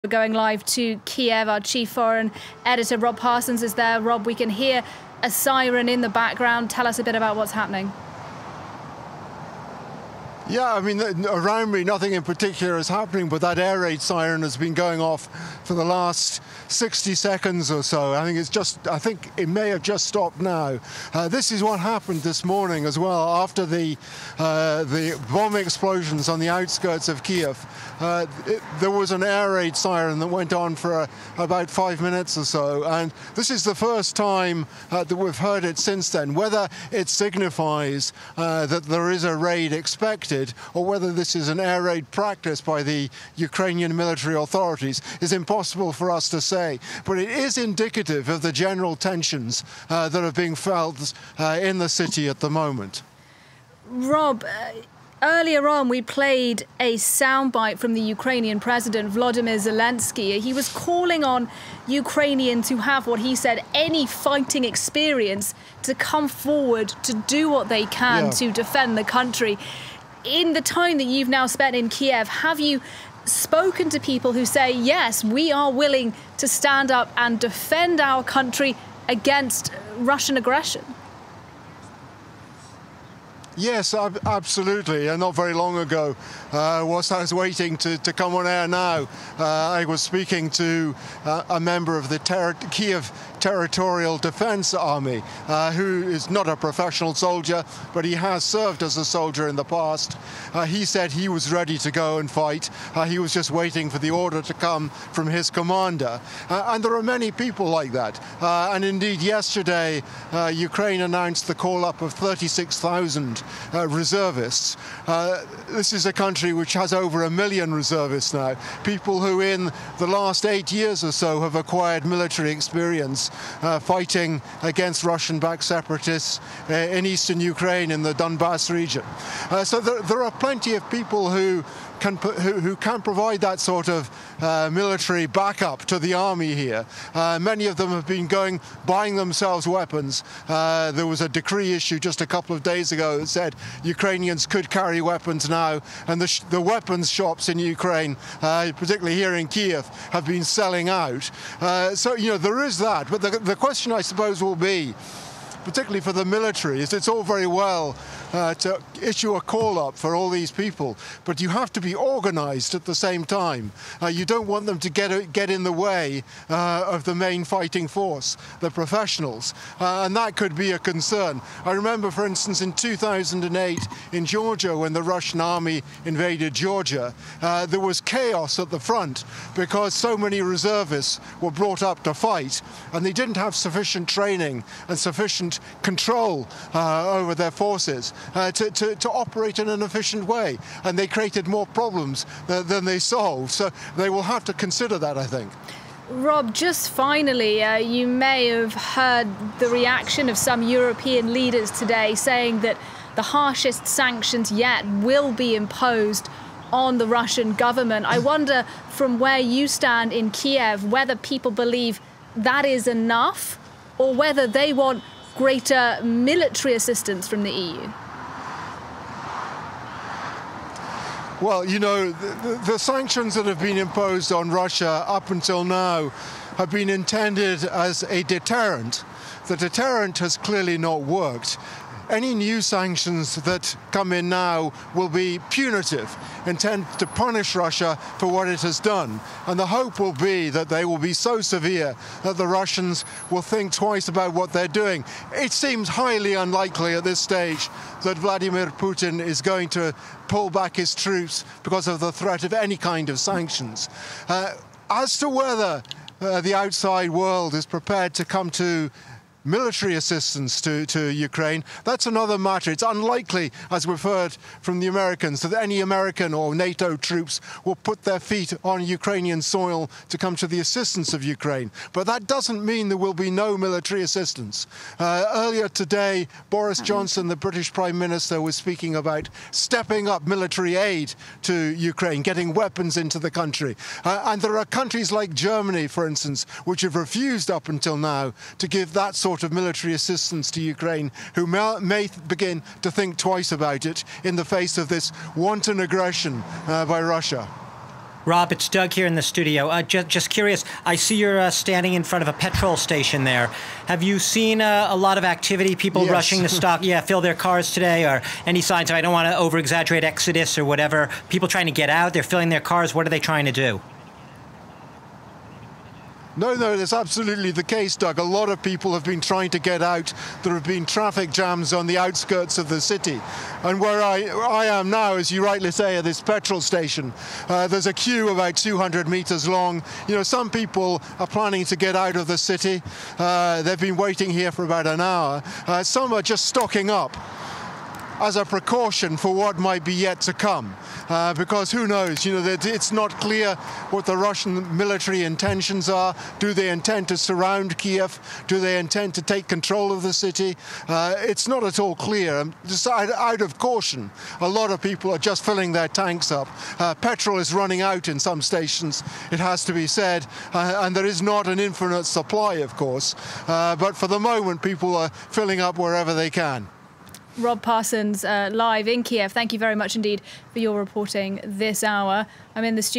We're going live to Kyiv. Our chief foreign editor, Rob Parsons, is there. Rob, we can hear a siren in the background. Tell us a bit about what's happening. Yeah, I mean, around me, nothing in particular is happening, but that air raid siren has been going off for the last 60 seconds or so. I think it may have just stopped now. This is what happened this morning as well, after the bomb explosions on the outskirts of Kyiv. There was an air raid siren that went on for about 5 minutes or so, and this is the first time that we've heard it since then. Whether it signifies that there is a raid expected, or whether this is an air raid practice by the Ukrainian military authorities is impossible for us to say. But it is indicative of the general tensions that are being felt in the city at the moment. Rob, earlier on we played a soundbite from the Ukrainian president, Volodymyr Zelensky. He was calling on Ukrainians who have what he said, any fighting experience, to come forward to do what they can to defend the country. In the time that you've now spent in Kyiv, have you spoken to people who say, yes, we are willing to stand up and defend our country against Russian aggression? Yes, absolutely. And not very long ago, whilst I was waiting to come on air now, I was speaking to a member of the Kyiv Territorial Defense Army, who is not a professional soldier, but he has served as a soldier in the past. He said he was ready to go and fight. He was just waiting for the order to come from his commander. And there are many people like that. And indeed, yesterday, Ukraine announced the call-up of 36,000 reservists. This is a country which has over 1 million reservists now, people who in the last 8 years or so have acquired military experience fighting against Russian-backed separatists in eastern Ukraine, in the Donbass region. So there are plenty of people who can provide that sort of military backup to the army here. Many of them have been buying themselves weapons. There was a decree issued just a couple of days ago that said Ukrainians could carry weapons now, and the weapons shops in Ukraine, particularly here in Kyiv, have been selling out. So, you know, there is that. But the question, I suppose, will be, particularly for the military, is it's all very well to issue a call-up for all these people, but you have to be organised at the same time. You don't want them to get in the way of the main fighting force, the professionals, and that could be a concern. I remember, for instance, in 2008 in Georgia, when the Russian army invaded Georgia, there was chaos at the front because so many reservists were brought up to fight, and they didn't have sufficient training and sufficient control over their forces to operate in an efficient way, and they created more problems than they solved. So they will have to consider that, I think. Rob, just finally, you may have heard the reaction of some European leaders today saying that the harshest sanctions yet will be imposed on the Russian government. I wonder, from where you stand in Kyiv, whether people believe that is enough, or whether they want greater military assistance from the EU. Well, you know, the sanctions that have been imposed on Russia up until now have been intended as a deterrent. The deterrent has clearly not worked. Any new sanctions that come in now will be punitive, intended to punish Russia for what it has done. And the hope will be that they will be so severe that the Russians will think twice about what they're doing. It seems highly unlikely at this stage that Vladimir Putin is going to pull back his troops because of the threat of any kind of sanctions. As to whether the outside world is prepared to come to military assistance to Ukraine, that's another matter. It's unlikely, as we've heard from the Americans, that any American or NATO troops will put their feet on Ukrainian soil to come to the assistance of Ukraine. But that doesn't mean there will be no military assistance. Earlier today, Boris Johnson, the British Prime Minister, was speaking about stepping up military aid to Ukraine, getting weapons into the country. And there are countries like Germany, for instance, which have refused up until now to give that sort of military assistance to Ukraine, who may begin to think twice about it in the face of this wanton aggression by Russia. Rob, it's Doug here in the studio. Just curious, I see you're standing in front of a petrol station there. Have you seen a lot of activity, people Yes. rushing to fill their cars today, or any signs? I don't want to over-exaggerate exodus or whatever. People trying to get out, they're filling their cars. What are they trying to do? No, that's absolutely the case, Doug. A lot of people have been trying to get out. There have been traffic jams on the outskirts of the city. And where I am now, as you rightly say, at this petrol station, there's a queue about 200 meters long. You know, some people are planning to get out of the city. They've been waiting here for about an hour. Some are just stocking up as a precaution for what might be yet to come. Because who knows, you know, it's not clear what the Russian military intentions are. Do they intend to surround Kyiv? Do they intend to take control of the city? It's not at all clear. Just out of caution, a lot of people are just filling their tanks up. Petrol is running out in some stations, it has to be said, and there is not an infinite supply, of course. But for the moment, people are filling up wherever they can. Rob Parsons, live in Kiev. Thank you very much indeed for your reporting this hour. I'm in the studio.